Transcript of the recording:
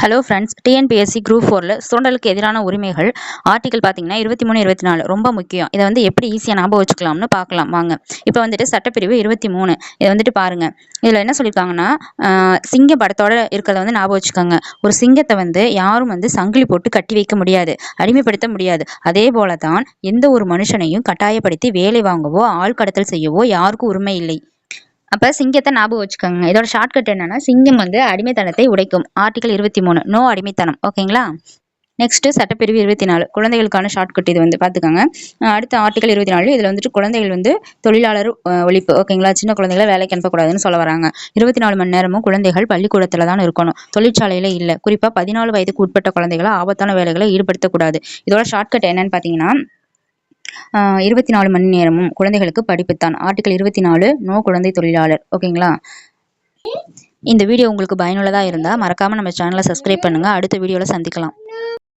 Hello friends, TNPSC group 4ல் சுரண்டலுக்கு எதிரான உரிமைகள் article பார்த்தீங்கன்னா 23 24 ரொம்ப முக்கியம். இதை எப்படி ஈஸியாக ஞாபகம் வச்சுக்கலாம்னு பார்க்கலாம் வாங்க. இப்போ சட்டப்பிரிவு 23 இதை பாருங்க. இதில் என்ன சொல்லியிருக்காங்கன்னா, சிங்கம் படத்தோட இருக்கிறத ஞாபகம் வச்சுக்கோங்க. ஒரு சிங்கத்தை யாரும் சங்கிலி போட்டு கட்டி வைக்க முடியாது, அடிமைப்படுத்த முடியாது. அதே போல தான் எந்த ஒரு மனுஷனையும் கட்டாயப்படுத்தி வேலை வாங்கவோ ஆள் கடத்தல் செய்யவோ யாருக்கும் உரிமை இல்லை. அப்போ சிங்கத்தை ஞாபகம் வச்சுக்கோங்க. இதோட ஷார்ட்கட் என்னன்னா, சிங்கம் அடிமைத்தனத்தை உடைக்கும். ஆர்டிகல் 23 நோ அடிமைத்தனம். ஓகேங்களா? நெக்ஸ்ட் சட்டப்பிரிவு 24 குழந்தைகளுக்கான ஷார்ட்கட். இது பார்த்துக்கோங்க. அடுத்த ஆர்டிகல் 24 இதில் குழந்தைகள் தொழிலாளர் ஒழிப்பு. ஓகேங்களா? சின்ன குழந்தைகளை வேலைக்கு அனுப்பக்கூடாதுன்னு சொல்ல வராங்க. 24 மணி நேரமும் குழந்தைகள் பள்ளிக்கூடத்தில் தான் இருக்கணும், தொழிற்சாலையில் இல்லை. குறிப்பாக 14 வயதுக்கு உட்பட்ட குழந்தைகளை ஆபத்தான வேலைகளை ஈடுபடுத்தக்கூடாது. இதோட ஷார்ட்கட் என்னன்னு பார்த்தீங்கன்னா, 24 மணி நேரமும் குழந்தைகளுக்கு படிப்புத்தான். ஆர்டிகல் 24 நோ குழந்தை தொழிலாளர். ஓகேங்களா? இந்த வீடியோ உங்களுக்கு பயனுள்ளதாக இருந்தால் மறக்காமல் நம்ம சேனலை சப்ஸ்கிரைப் பண்ணுங்கள். அடுத்த வீடியோவில் சந்திக்கலாம்.